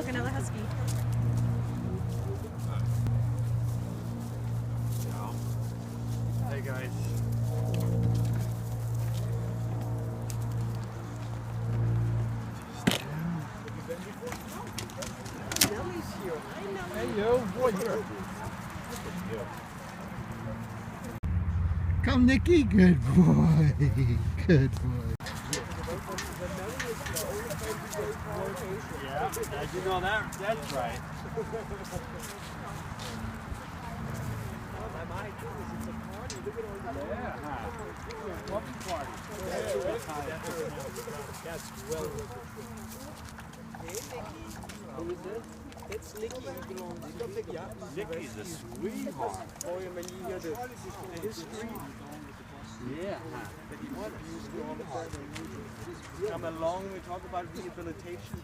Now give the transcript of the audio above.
another husky. Hey guys. Nellie's here. Hi, Nellie. Hey, yo. Boy, you're... Come, Nicky. Good boy. Good boy. Yeah, as you know that, that's right. Yeah, puppy party. That's well worth it. Hey, Nicky. Who is it? It's Nicky. Nicky's a sweetheart. Oh, yeah, when you hear the history. Yeah. Come along, we talk about rehabilitation.